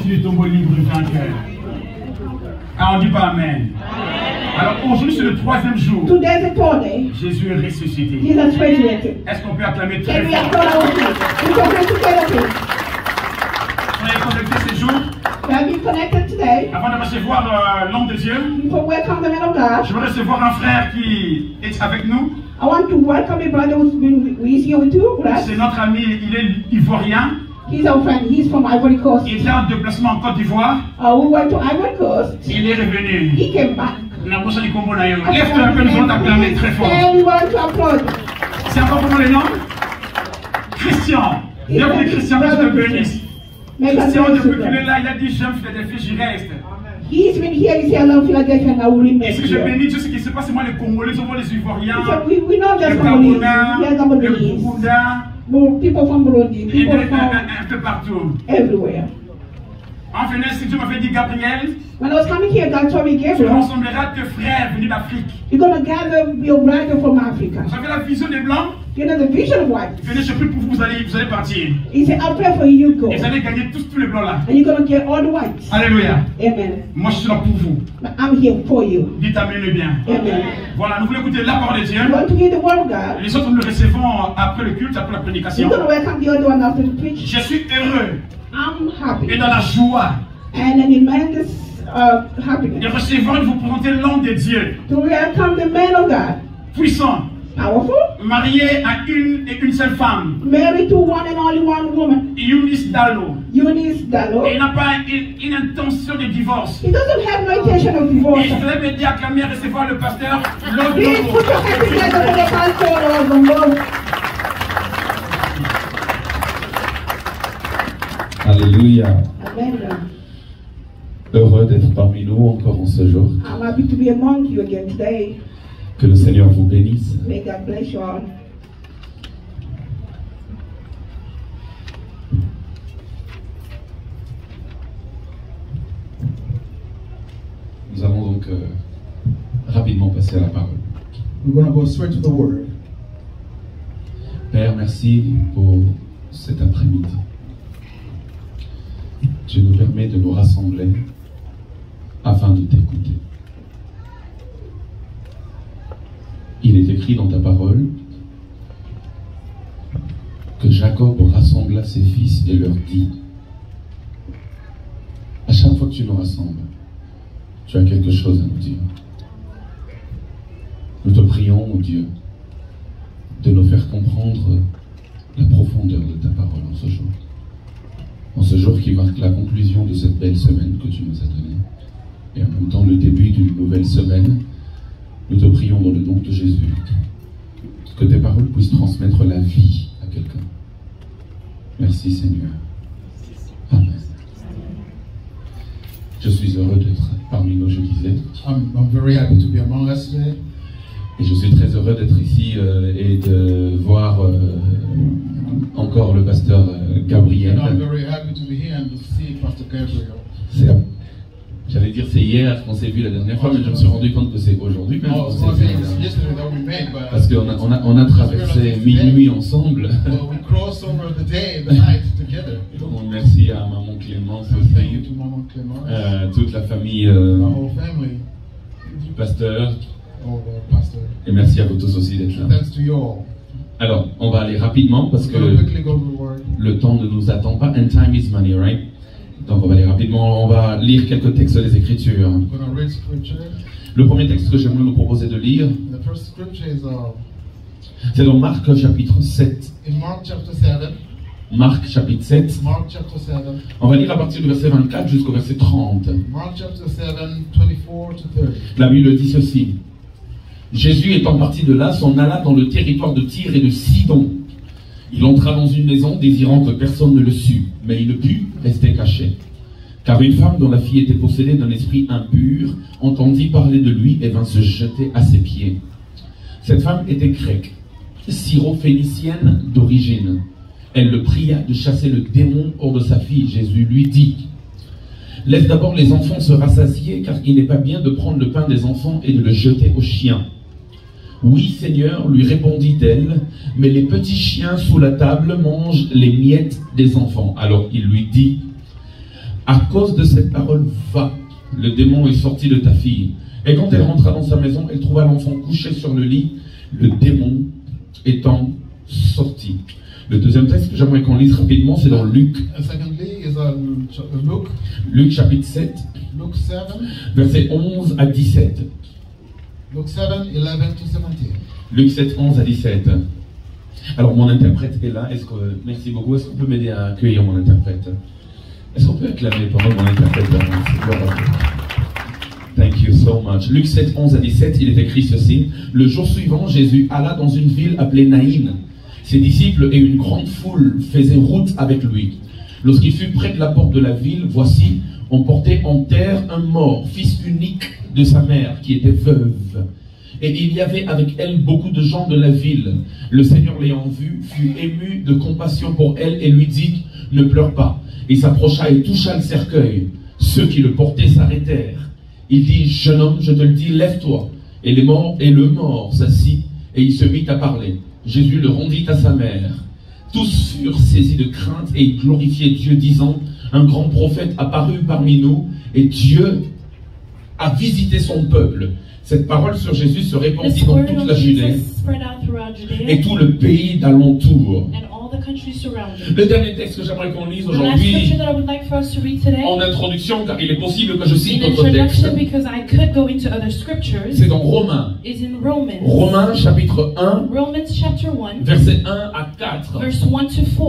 Tu tombes libre vainqueur. Ah, on dit pas Amen. Alors aujourd'hui c'est le 3e jour. Today is the third day. Jésus est ressuscité. Jesus resurrected. Est-ce qu'on peut acclamer très Can we fort? applaud our King? We can pray together, please. On est connecté ces jours. We have been connected today. Avant de recevoir l'homme de Dieu, Before we welcome the man of God, je veux recevoir un frère qui est avec nous. I want to welcome a brother who is here with you. C'est notre ami, il est ivoirien. He's our friend. He's from Ivory Coast. Il était en déplacement en Côte d'Ivoire. We went to Ivory Coast. Il est revenu. He came back. Lève-toi un peu, nous allons t'acclamer très fort. And we want to applaud. C'est encore comment les noms? Christian. Bienvenue Christian, que Dieu te bénisse. Christian, depuis qu'il est là, il a dit j'aime Philadelphie, j'y reste. He's been here, he's here, I love Philadelphia, and I will remain. Et ce que je bénis, tout ce qui se passe, c'est moi les Congolais, souvent les Ivoiriens, we know les just Camerounais, Congolese, les Burundais, people from Burundi, people from un peu partout. everywhere. En finesse, si tu m'avais dit Gabriel, When I was coming here, God told me, tu Gabriel, rassembleras tes frères venus d'Afrique. you're going to gather your brother from Africa. Vous avez la vision des Blancs? You know the vision of white. Venez, je prie pour vous, vous allez partir. He said, I'll pray for you, go. Et vous allez gagner tous les Blancs là. And you're going to get all the whites. Alléluia. Amen. Moi, je suis là pour vous. But I'm here for you. Dites Amen bien. Amen. Voilà, nous voulons écouter la parole de Dieu. You want to hear the word of God? Les autres, nous le recevons après le culte, après la prédication. You're going to welcome the other one after the preach. Je suis heureux I'm happy. et dans la joie And an immense happiness de recevoir et de vous présenter l'homme de Dieu, to welcome the man of God, puissant, powerful, marié à une seule femme, married to one and only one woman, Eunice Dallo. Eunice Dallo. Et il n'a pas une intention de divorce. He doesn't have no intention of Et divorce. je voudrais m'aider à acclamer et recevoir le pasteur Lord Please Longo. put your hands together for the pastor of the Lord. Alléluia. Amen. Heureux d'être parmi nous encore en ce jour. I'm happy to be among you again today. Que le Seigneur vous bénisse. May God bless you all. Nous allons donc rapidement passer à la parole. We're going to go straight to the word. Père, merci pour cet après-midi. Tu nous permets de nous rassembler afin de t'écouter. Il est écrit dans ta parole que Jacob rassembla ses fils et leur dit: à chaque fois que tu nous rassembles, tu as quelque chose à nous dire. Nous te prions, mon Dieu, de nous faire comprendre la profondeur de ta parole en ce jour. En ce jour qui marque la conclusion de cette belle semaine que tu nous as donnée, et en même temps le début d'une nouvelle semaine, nous te prions dans le nom de Jésus, que tes paroles puissent transmettre la vie à quelqu'un. Merci Seigneur. Amen. Je suis heureux d'être parmi nous, je disais. I'm very happy to be among us today. Et je suis très heureux d'être ici et de voir encore le pasteur Gabriel. And I'm very happy to be here and to see Pastor Gabriel. J'allais dire c'est hier qu'on s'est vu la dernière fois, mais je me suis rendu compte que c'est aujourd'hui même qu'on s'est vu. Parce qu'on a traversé minuit ensemble. Well, we crossed over the day and the night together. Donc merci à maman Clémence Thank you aussi, to Mama Clemence, toute la famille our whole family, du pasteur, all the pastor. et merci à vous tous aussi d'être là. Thanks to you all. Alors, on va aller rapidement parce We're going to que quickly go to the word. le temps ne nous attend pas. And time is money, right? Donc on va aller rapidement, on va lire quelques textes des Écritures. We're going to read scripture. Le premier texte que j'aimerais vous proposer de lire, The first scripture is c'est dans Marc chapitre 7. in Mark chapter 7. Marc chapitre 7. Mark chapter 7. On va lire à partir du verset 24 jusqu'au verset 30. Mark chapter 7, 24 to 30. La Bible dit ceci. Jésus étant parti de là, s'en alla dans le territoire de Tyr et de Sidon. Il entra dans une maison désirant que personne ne le sût, mais il ne put rester caché. Car une femme dont la fille était possédée d'un esprit impur entendit parler de lui et vint se jeter à ses pieds. Cette femme était grecque, syrophénicienne d'origine. Elle le pria de chasser le démon hors de sa fille. Jésus lui dit: laisse d'abord les enfants se rassasier, car il n'est pas bien de prendre le pain des enfants et de le jeter aux chiens. Oui, Seigneur, lui répondit-elle, mais les petits chiens sous la table mangent les miettes des enfants. Alors il lui dit: À cause de cette parole, va, le démon est sorti de ta fille. Et quand elle rentra dans sa maison, elle trouva l'enfant couché sur le lit, le démon étant sorti. Le deuxième texte que j'aimerais qu'on lise rapidement, c'est dans Luc. Secondly is Luke. Luc chapitre 7, Luke 7. versets 11 à 17. Luke 7, 11 to 17. Luc 7, 11 à 17. Alors mon interprète est là. Merci beaucoup. Est-ce qu'on peut m'aider à accueillir mon interprète? Est-ce qu'on peut acclamer pendant mon interprète? Thank you so much. Luc 7, 11 à 17, il est écrit ceci. Le jour suivant, Jésus alla dans une ville appelée Naïn. Ses disciples et une grande foule faisaient route avec lui. Lorsqu'il fut près de la porte de la ville, voici, on portait en terre un mort, fils unique de sa mère, qui était veuve. Et il y avait avec elle beaucoup de gens de la ville. Le Seigneur l'ayant vue, fut ému de compassion pour elle et lui dit, ne pleure pas. Il s'approcha et toucha le cercueil. Ceux qui le portaient s'arrêtèrent. Il dit, jeune homme, je te le dis, lève-toi. Et le mort s'assit et il se mit à parler. Jésus le rendit à sa mère. Tous furent saisis de crainte et ils glorifiaient Dieu, disant, un grand prophète apparut parmi nous et Dieu a visité son peuple. Cette parole sur Jésus se répandit dans toute la Judée et tout le pays d'alentour. Le dernier texte que j'aimerais qu'on lise aujourd'hui, en introduction, car il est possible que je cite d'autres textes, c'est dans Romains. Romains chapitre 1, verset 1 à 4.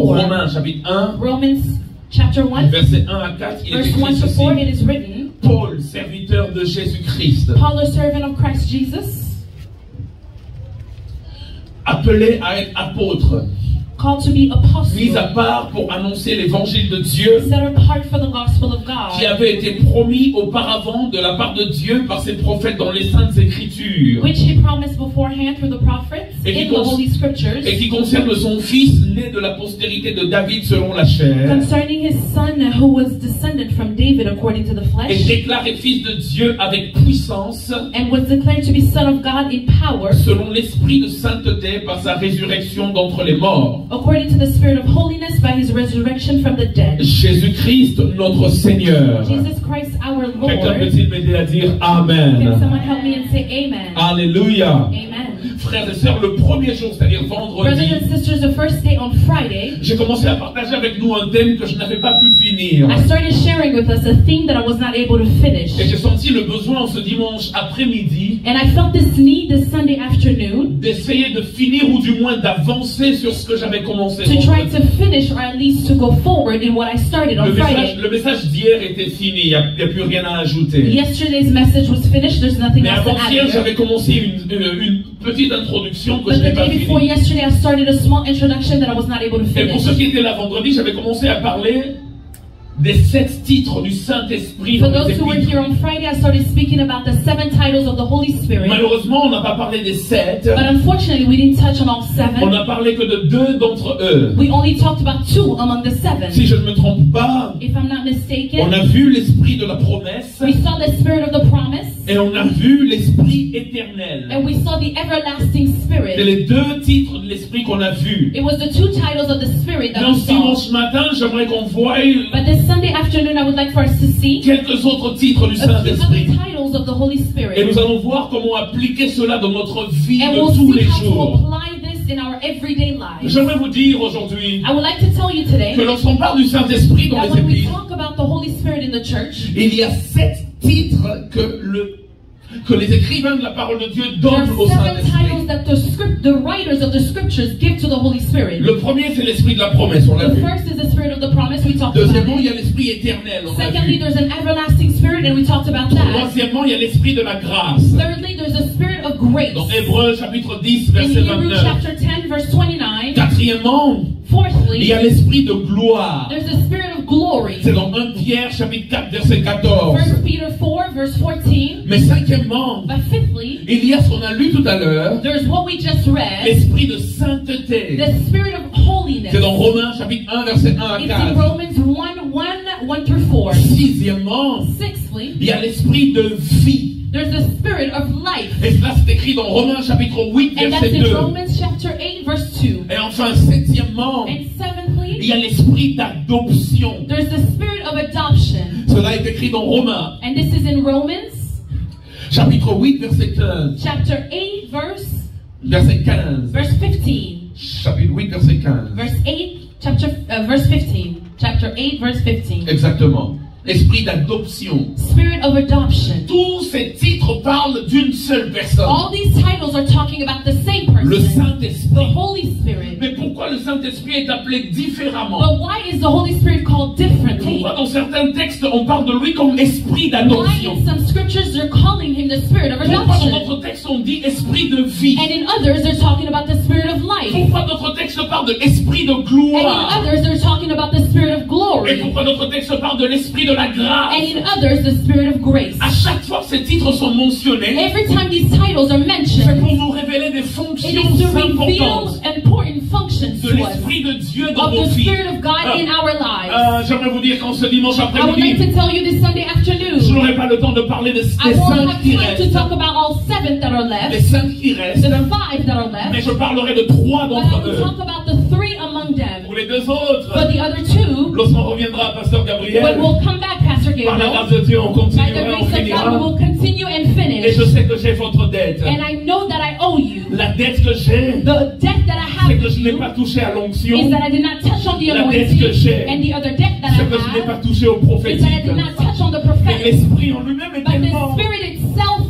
Romains chapitre 1, verset 1 à 4, il est écrit ceci. Paul, serviteur de Jésus-Christ, Paul, a servant of Christ Jesus, appelé à être apôtre, called to be apostle, mis à part pour annoncer l'évangile de Dieu, set apart for the gospel of God, qui avait été promis auparavant de la part de Dieu par ses prophètes dans les Saintes Écritures, which he promised beforehand through the prophets in the Holy Scriptures, et qui concerne son fils né de la postérité de David selon la chair, concerning his son who was descended from David according to the et flesh, déclaré fils de Dieu avec puissance, and was declared to be son of God in power, selon l'esprit de sainteté par sa résurrection d'entre les morts, according to the spirit of holiness by his resurrection from the dead. Jésus-Christ notre Seigneur. Jesus Christ our Lord. Quelqu'un peut-il m'aider à dire Amen? Can someone help me and say amen? Alléluia. Amen. Frères et sœurs, le premier jour, c'est-à-dire vendredi, Brothers and sisters, the first day on Friday, j'ai commencé à partager avec nous un thème que je n'avais pas pu finir. I started sharing with us a theme that I was not able to finish. Et j'ai senti le besoin en ce dimanche après-midi And I felt this need this Sunday afternoon d'essayer de finir ou du moins d'avancer sur ce que j'avais commencé. to try to finish or at least to go forward in what I started on Friday. Le message d'hier était fini, il n'y a plus rien à ajouter. Yesterday's message was finished, there's nothing Mais else to avant-hier, add. j'avais commencé une petite introduction que But je n'ai the pas day before finie. yesterday, I started a small introduction that I was not able to Et pour finish. ceux qui étaient là vendredi, j'avais commencé à parler des 7 titres du Saint-Esprit For dans les those who were Épîtres. here on Friday, I started speaking about the 7 titles of the Holy Spirit. Malheureusement, on n'a pas parlé des 7. But unfortunately, we didn't touch on all 7. On n'a parlé que de 2 d'entre eux. We only talked about 2 among the 7. Si je ne me trompe pas, If I'm not on mistaken, a vu l'esprit de la promesse we saw the spirit of the promise, et on a vu l'esprit éternel. and we saw the everlasting C'est spirit. les 2 titres de l'esprit qu'on a vus. It was the 2 titles of the spirit that we Donc saw. dimanche matin, j'aimerais qu'on voie But this Sunday afternoon, I would like for us to see quelques autres titres du a few other Saint-Esprit. titles of the Holy Et Spirit. nous allons voir comment appliquer cela dans notre vie And de we'll tous see les how to jours. apply this in our everyday lives. J'aimerais vous dire aujourd'hui I would like to tell you today que lorsqu'on parle du Saint-Esprit dans that les when we Épîtres, talk about the Holy Spirit in the church, il y a 7 titres que les écrivains de la parole de Dieu there are donnent au 7 Saint-Esprit. titles that the writers of the scriptures give to the Holy Spirit. Le premier, c'est l'esprit de la promesse, on l'a The vu. first is the spirit of the promise, we talked about Deuxièmement, il y it. a l'esprit éternel, on l'a Secondly, vu. there's an everlasting spirit, and we talked about that. Troisièmement, il y a l'esprit de la grâce. Thirdly, there's a spirit of grace. Dans Hébreux chapitre 10, In verset Hebrews 29. chapter 10, verse 29. Quatrièmement, il Fourthly, y a l'esprit de gloire. there's a spirit of glory. C'est dans 1 Pierre chapitre 4, verset 14. 1 Peter 4, verse 14. Mais cinquièmement, But fifthly, il y a ce qu'on a lu tout à l'heure, there's what we just read, l'esprit de sainteté. the spirit of holiness. C'est dans Romains chapitre 1, verset 1 à It's in 4. Romans 1 through 4. Sixièmement, Sixthly, il y a l'esprit de vie. there's the spirit of life. Et cela c'est écrit dans Romains chapitre 8, And that's verset in 2. Romans chapter 8, verse 2. Et enfin, septièmement, And seventhly, Il y a l'esprit d'adoption. There's the spirit of adoption. Cela est écrit dans Romains, And this is in Romans chapitre 8, verset 15. chapter 8, Verset 15. verse 15. Chapitre 8, verset 15. Verse 8, verse 15. Chapter 8, verse 15. Exactement. Esprit d'adoption. Spirit of adoption. Tous ces titres parlent d'une seule personne. All these titles are talking about the same person. Le The Saint-Esprit. Holy Spirit. Mais pourquoi le Saint-Esprit est appelé différemment? But why is the Holy Spirit called differently? Pourquoi dans certains textes on parle de lui comme esprit Why d'adoption? in some scriptures they're calling him the spirit of Pourquoi dans adoption? d'autres textes on dit esprit de vie? And in others they're talking about the spirit of life. Pourquoi d'autres textes parlent de l'esprit de And in gloire? others they're talking about the spirit of Et glory. pourquoi d'autres textes parlent de l'esprit de la grâce? And in others the spirit of grace. À chaque fois que ces titres sont mentionnés, Every time these titles are c'est mentioned, pour nous révéler des it fonctions is to reveal importantes important functions de to us l'esprit de Dieu dans of vos the vies. spirit of God in our lives. J'aimerais vous dire qu'en ce dimanche I would like après-midi, to tell you this Sunday je afternoon, n'aurai pas le temps de parler des I won't 5 have qui time to restent. talk about all 7 that are Les left, 5 qui restent, the 5 that are mais left, je parlerai de 3 but I d'entre will eux. talk about the 3 among them. Pour les 2 autres, But the other 2, lorsqu'on reviendra à Pasteur when Gabriel, we'll come back, Pastor par la Gabriel, grâce de Dieu, on by the continuera, on grace of God, we finira. will continue and Et je finish. sais que j'ai votre dette. And I know that I owe you. La dette que j'ai, The debt that I c'est have que je with n'ai you pas touché à is l'onction, that I did not touch on the La dette que anointing, j'ai, and the other debt that c'est que je I n'ai pas have touché au is that I prophétique. did not touch on the Mais prophetic. l'esprit en lui-même est But the tellement, spirit itself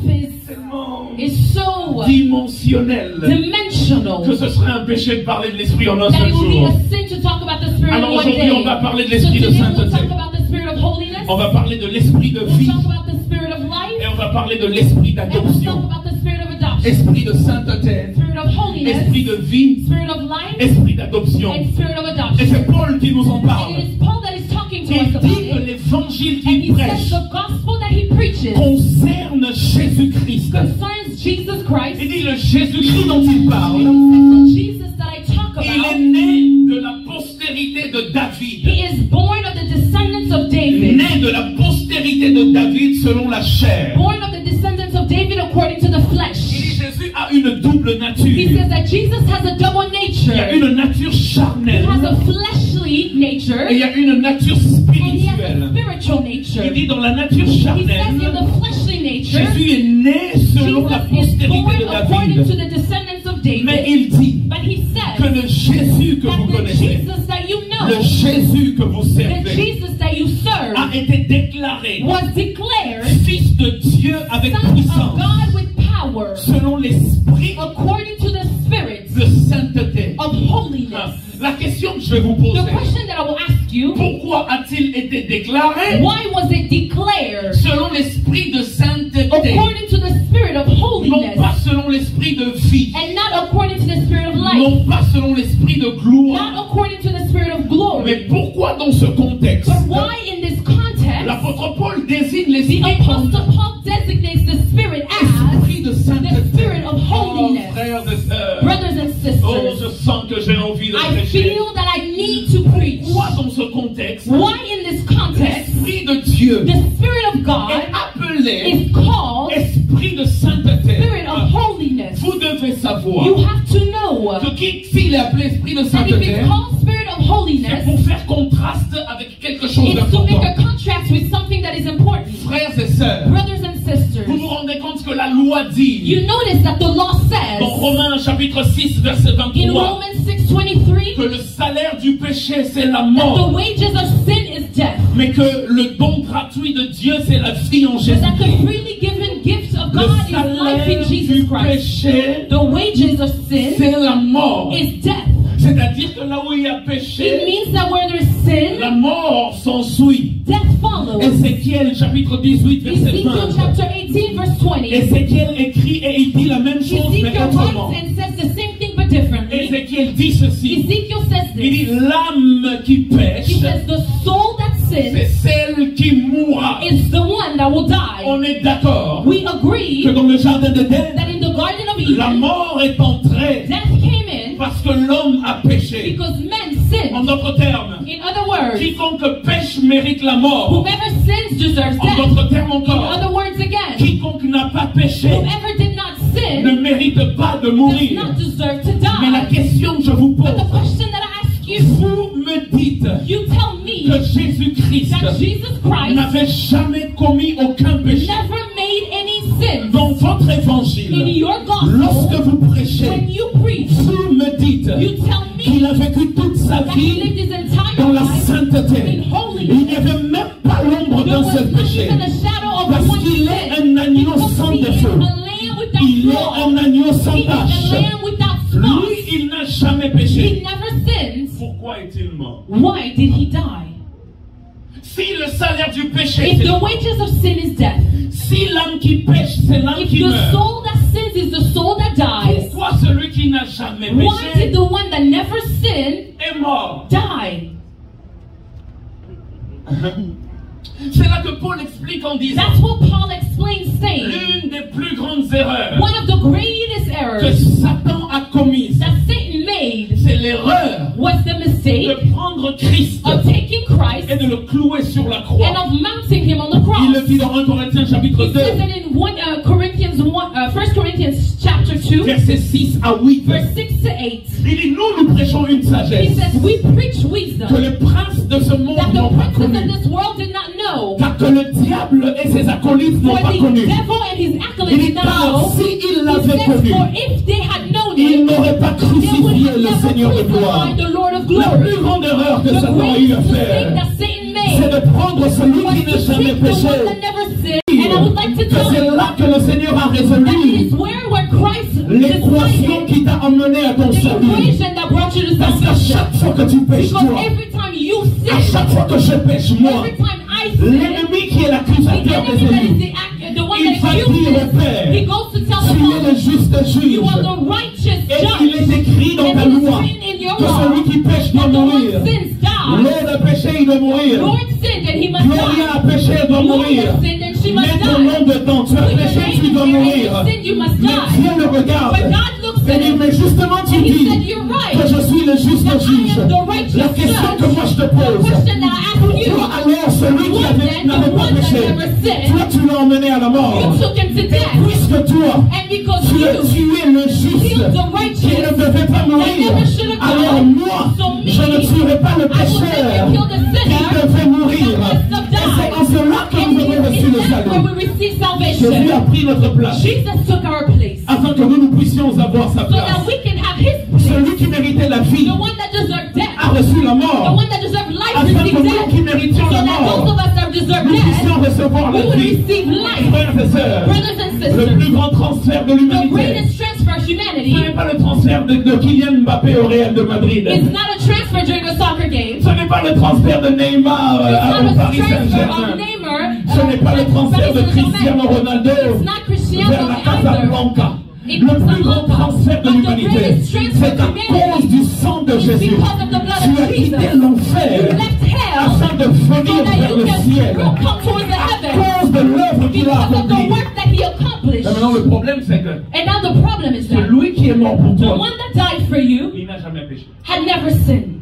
tellement is so dimensionnel dimensional que ce serait un péché de parler de l'esprit en un that seul it would be jour. a sin to talk about the spirit Alors in one aujourd'hui, on va day. parler de So l'esprit de today we'll sainteté. talk about the spirit of holiness. On va parler de l'esprit de We'll vie. talk about the spirit of Et life. on va parler de l'esprit And we'll talk d'adoption. about the spirit of adoption. Esprit de sainteté, Spirit of holiness. esprit de vie, Spirit of life. esprit d'adoption. And spirit of Et adoption. c'est Paul qui nous en And parle. it is Paul that is talking to Il us about dit que it. l'évangile And he qu'il says prêche the gospel that he preaches concerne Jésus-Christ. concerns Jesus Christ. Il dit le Jésus-Christ dont il parle, The Jesus that I talk il est about, né de la postérité de David. he is born of the descendants of David. Né de la postérité de David selon la chair. Born of the descendants of David according to the Il flesh. dit Jésus a une double He nature. says that Jesus has a double Il y a nature. une nature He charnelle has a fleshly nature et il y a une nature and he has a spirituelle. spiritual Il nature. dit dans la nature He says in charnelle, the fleshly nature, Jésus est né selon la Jesus is postérité born de according to David. the descendants of Mais David. il dit But he que says le Jésus que vous that the connaissez, Jesus that you le know, Jésus que vous the servez, Jesus that you serve, a été déclaré was declared Fils de Dieu avec Son of puissance, God with power, selon l'esprit according to the Spirit de sainteté. of holiness. La question que je vais vous The poser, question that I will ask you, pourquoi a-t-il été déclaré why was it declared selon l'esprit de sainteté, according to the Spirit of non holiness pas selon l'esprit de vie, and not according to the Spirit of life, non pas selon l'esprit de gloire, not according to the Spirit of mais glory? pourquoi dans ce contexte, But why in this context, l'apôtre Paul désigne the l'esprit comme Apostle Paul designates the Spirit as esprit de the sainteté. Spirit of Oh, holiness? frères et sœurs, Brothers and oh, sisters, je sens que j'ai envie de I prêcher. feel that I need to preach. Pourquoi dans ce contexte, Why in this context, l'esprit de Dieu the Spirit of est God appelé is called esprit de sainteté? Spirit of holiness? Vous devez savoir You have to know que s'il est appelé esprit de that if sainteté, it's called Spirit of c'est holiness, pour faire contraste avec quelque chose it's to make a d'important. contrast with something that is important. Frères et sœurs, Brothers and vous sisters, vous rendez compte que la loi dit you notice that the law dans says Romains chapitre 6 verset in 23 Romans 6:23 que le salaire du péché c'est la that the mort, wages of sin is death, mais que le don gratuit de Dieu c'est la vie en but that the Jésus-Christ. freely given gift of Le God is life salaire in du Jesus Christ. péché The wages of sin c'est la mort. is death. C'est-à-dire que là où il y a It péché, means that where there's sin, la mort s'ensuit. death follows. Ézéchiel chapitre 18 verset Ezekiel 20. chapter 18 verse 20. Ézéchiel écrit et il dit la même chose mais Ezekiel autrement. writes and says the same thing but differently. Ézéchiel dit ceci. Ezekiel says Il dit this. l'âme qui pêche, He says the soul that c'est sins celle qui mourra. is the one that will die. On est d'accord We agree que dans le jardin d'Éden, that in the Garden of la Eden, mort est entrée death came in parce que l'homme a péché. because men En sinned. d'autres termes, In other words, quiconque pêche mérite la mort. whoever sins deserves En death. d'autres termes In encore, other words again, quiconque n'a pas péché whoever did not ne sin mérite pas de does mourir. not deserve to Mais la die. question que je vous But the pose, question that I ask you, vous me dites You tell me que Jésus-Christ that Jesus Christ n'avait jamais commis aucun péché. never made any sins. Dans votre In évangile, your gospel, lorsque vous when prêchez, you preach, vous me dites you tell qu'il me a vécu toute sa that he vie lived his entire dans la life sainteté. in Il holiness. n'y avait même pas l'ombre There d'un was seul not péché. even a shadow of Parce one qu'il est sin. un agneau Because sans he is défaut. a lamb without Il est flaw. un agneau sans He is a tache. lamb without Lui, spot. il n'a jamais He péché. never sins. Pourquoi est-il mort? Why did he die? Si le salaire du péché, If c'est the wages of sin is death, si l'âme qui pêche, c'est l'âme if qui the meurt, soul that sins is the soul that dies, pourquoi celui qui n'a jamais why did péché the one that never sinned est mort? die? C'est là que Paul explique en disant That's what Paul explains, saying l'une des plus grandes erreurs one of the greatest que errors Satan a commises, that Satan made c'est l'erreur was the mistake de prendre Christ of taking Christ et de le clouer sur la and croix. of mounting him on the Il le cross. dit dans 1 Corinthiens chapitre He says 2, it in 1 Corinthians chapter 2, versets 6 à 8. verse 6 to 8. Il dit, nous prêchons une He sagesse says, we preach que wisdom les princes de ce monde that n'ont the pas princes connue, of this world did not know, car que le diable et ses acolytes n'ont for pas the connu. devil and his Il acolytes dit, did not car know. s'ils He l'avaient says, connu, for if they had known ils him, n'auraient pas they would crucifié have le never Seigneur de gloire. crucified the Lord of La glory. plus grande erreur que The Satan a eu à greatest mistake faire, that Satan c'est made de prendre celui was qui n'a to jamais take the péché. one that never sinned. And I would like to Que tell c'est you là que le Seigneur a that it résolu is where Christ l'équation decided qui t'a emmené à ton the salut. equation that brought you to Parce qu'à salvation. chaque fois que tu pêches, Because toi, every time you à chaque sin, fois que je pêche, moi, every time I sin, l'ennemi qui est the l'accusateur des enemy that is élus, the one il that va dire au accuses, Père, he goes to tell the tu es le Father, juste you juge. are the righteous Et il judge. est écrit dans And ta it is loi written in your que law celui qui pêche doit that the mourir. one sins dies. L'homme a péché, il doit mourir. Lord sinned and he must Gloria a die. péché, elle doit mourir. Gloria sinned and she must Mets ton die. nom dedans, tu as Put your péché, name tu in dois there and mourir. you sinned, you must Mais die. Dieu le regarde. But God looks Et at dit, him mais justement tu and he dis said, you're right. que je suis le juste That I juge. am the righteous La question judge. que moi je te The pose, question that I ask you, toi alors celui qui was then n'avait the pas one that péché, never sinned, toi tu l'as emmené à la mort. you took him to death. Puisque toi, And because tu as you tué le juste killed the qui righteous, ne devait pas mourir, never should have died. alors moi, So me, je ne tuerai pas le I will pécheur never kill the qui sinner devait mourir. that must have Et c'est died. en cela que And nous avons reçu it le is that's where salut. we receive Jésus salvation. a pris notre place Jesus took our place afin que nous puissions avoir sa so place. that we can have his place. Celui qui méritait la vie The one that deserved death. a reçu la The mort, one that deserved life afin que received nous death. qui méritions So la that those mort, of us that deserve nous puissions death, recevoir we la would vie. receive life. Frères et sœurs, Brothers and le sisters, plus grand transfert de the l'humanité, greatest transfer of ce humanity n'est pas le transfert de Kylian Mbappé au Real de Madrid. is not a transfer during a soccer game. Ce n'est pas le transfert de Neymar It's au not a Paris transfer of Saint-Germain. Neymar. Ce n'est pas le transfert de Cristiano It's Ronaldo not Cristiano vers la either. Casablanca. It Le was plus grand Casablanca. transfert de But the l'humanité, greatest transfer c'est à of humanity cause du sang de is Jésus. because of the blood Tu as of quitté Jesus. l'enfer You left hell afin de so venir that vers you le ciel can come towards the à heaven cause de l'œuvre qu'il a because of the accomplie. work that he accomplished. Maintenant, le problème, c'est que And now the problem is that celui qui est mort pour the toi, one that died for you il n'a jamais péché. had never sinned.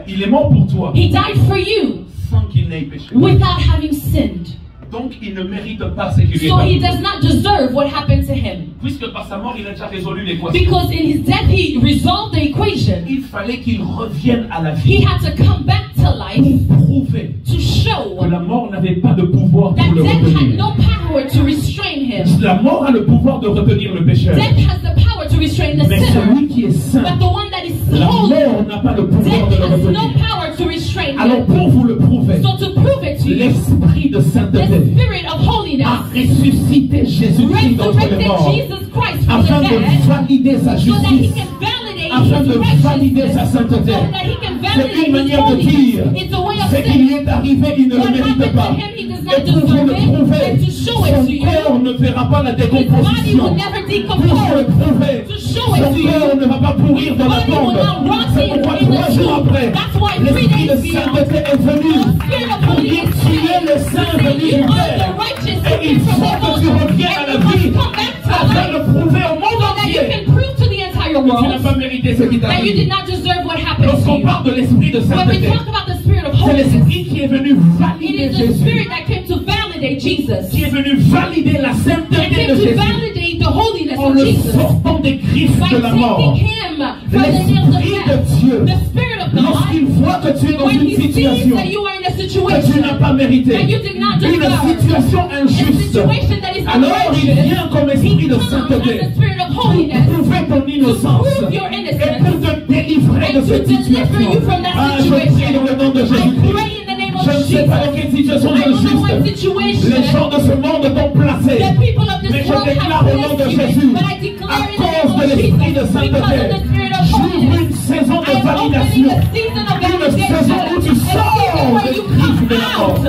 Il est mort pour toi He died for you sans qu'il n'ait péché. without having sinned. Donc, il ne mérite pas ce qui lui est So he arrivé. does not deserve what happened to him. Puisque par sa mort, il a déjà résolu l'équation. Because in his death he resolved the equation. Il fallait qu'il revienne à la He vie had to come back to life pour prouver to show que la mort n'avait pas de pouvoir that pour le death had retenir. no power to restrain him. La mort a le pouvoir de retenir le pécheur. Death has the power to restrain the Mais sinner. celui qui est saint, But the one that is la holy, mort n'a pas le pouvoir de death le has no retenir. power to restrain Alors him. pour vous le prouver, So to prove it to you, l'esprit de the sainteté spirit of a holiness ressuscité Jésus-Christ d'entre les resurrected morts Jesus Christ from afin the de dead valider sa so that he justice, can validate afin his de valider righteousness, sa so sainteté. that he can C'est une validate his manière de holiness. dire, It's a way of c'est qu'il saying y est arrivé, il ne le what mérite happened pas. to him, he does Et not pour vous deserve le it, prouver, and to show it son to you, corps ne verra pas la his body décomposition. will never Pour vous le decompose. prouver, To show son it to you, corps ne va pas pourrir dans la body will tombe. not rot C'est pourquoi in the 3 jours tomb. après, That's why 3 l'esprit de days beyond, sainteté est venu the spirit of pour dire holiness tu es le came saint to say venu you du are Père. the righteous Et il who came from faut the que tu Father, reviennes à and la you must vie come back to afin life de prouver au monde so that you entier can prove to the entire que tu n'as world pas mérité ce qui that you t'arrive. did not deserve what happened to Lorsqu'on you. parle de l'esprit de When we sainteté, talk about the spirit of c'est holiness, l'esprit qui est venu it valider is the Jésus. spirit that came to validate validate Jesus. qui est venu valider la And sainteté came de to Jésus validate the holiness en of le Jesus. sortant des griffes By de la taking mort. him from the nails of L'Esprit de death. Dieu, The Spirit of God, lorsqu'il voit que tu es dans when une he sees situation that you are in a que tu situation n'as pas mérité, that you did not une deserve, situation a injuste, situation that is alors il unrighteous, vient comme esprit de comes sainteté as the Spirit of pour holiness prouver ton innocence prove your et innocence pour te délivrer de and to cette deliver situation. you from that Ah, je prie situation. dans le nom de I Jésus-Christ. pray in the name of Je ne sais pas dans Jesus. quelle situation I don't know what injuste situation les gens de ce monde t'ont placé. the people of Mais this je world déclare have au nom de placed you in, Jésus, but I à declare in the cause de name of l'esprit de Jesus, because sainteté, of the Spirit of j'ouvre holiness, une saison de I am opening validation, a season of une validation, saison où tu a season sors where des you griffes come de la mort.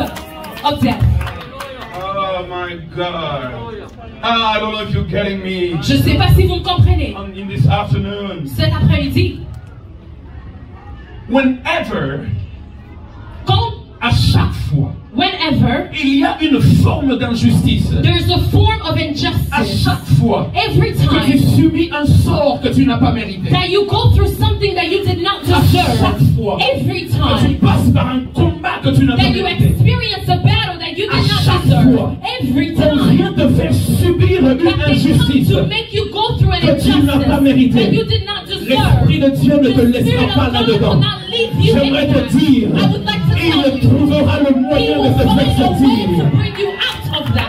out of death. Oh my God. Ah, I don't know if you're getting me. Je ne sais pas si vous me comprenez. In this afternoon, Cet après-midi, whenever, quand, à chaque fois, whenever, Il y a une forme d'injustice. there's a form of À injustice, chaque fois every que tu time subis un sort que tu n'as pas mérité, that you go through something that you did not à chaque deserve, fois every que tu time passes par un combat que tu n'as pas that you mérité, experience a battle that you À did not chaque deserve, fois every on time vient te faire subir une that they come injustice to make you go through an que tu n'as pas injustice mérité. that you did not deserve, L'Esprit de Dieu ne te the Spirit laissera of pas God will là-dedans. not leave you in J'aimerais that. te dire, I would like to tell il you, trouvera le He moyen de will te find faire a way to sortir. bring you out of that.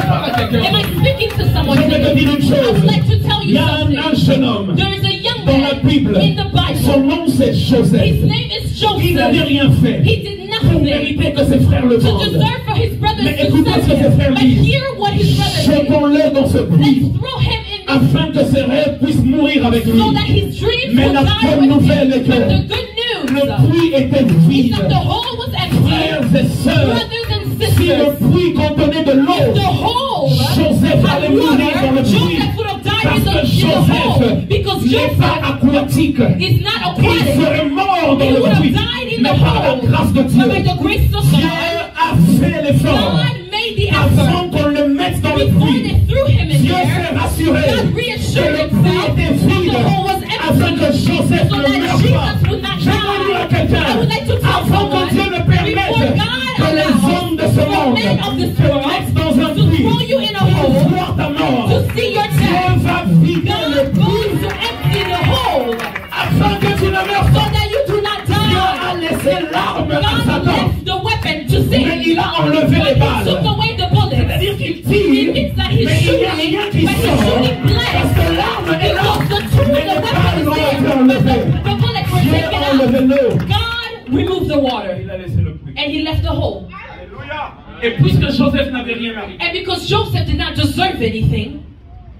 Parle à quelqu'un. Am I speaking to someone Je vais te today? dire une I chose. would like to tell Il you y a un something. jeune homme There is a young dans la man Bible. in the Son Bible. nom c'est His Joseph. name is Il n'avait Joseph. rien fait He did pour nothing mériter que ses frères le to vendent. deserve for his brothers Mais to écoutez sell ce que ses him. frères But disent. hear what his brothers say. Jetons-le dans ce Let's puits throw him in this afin que ses rêves puissent mourir avec lui. so that his dreams Mais will la die bonne with nouvelle him. est que But the good le news puits était is vide. that the hole was empty. Frères et sœurs, Brothers and si le sisters, puits contenait de if l'eau, the hole Joseph had allait mourir dans le water, puits. Joseph would have died Parce in que the hole. Joseph Because n'est pas Joseph aquatique. is not Il aquatic. serait mort dans He le would have puits. died in Mais the par la hole. grâce de But by Dieu, the grace of Dieu God, a fait l'effort. God made the Avant effort. qu'on le mette dans le Before puits, they threw him in Dieu there, s'est rassuré God que reassured le himself puits était that vide the hole was afin empty, que Joseph so ne that meure pas. Jesus would not Je veux dire à die. quelqu'un, I would like to tell avant que someone, Dieu ne before permette God que les hommes de ce allows monde the men of this te world mettent dans un to puits throw you in a pour hole, voir ta mort, to see your Dieu death, va vider le God puits goes to empty the hole afin que tu ne meurs so pas. that you do not Dieu die. a laissé l'arme à God Satan, left the weapon to mais sin, il a enlevé les but he balles. took away the bullets. C'est-à-dire qu'il It tire, means that mais he's il n'y a shooting, rien but qui he's sort, shooting parce blank. que l'arme est là, Because the tool, mais the les weapon balles is ont été there, but enlevées. the bullets were Dieu taken a out. enlevé l'eau. God removed the water, il a laissé le puits. and he left the hole. Alléluia. Et puisque Joseph n'avait rien mérité, And because Joseph did not deserve anything,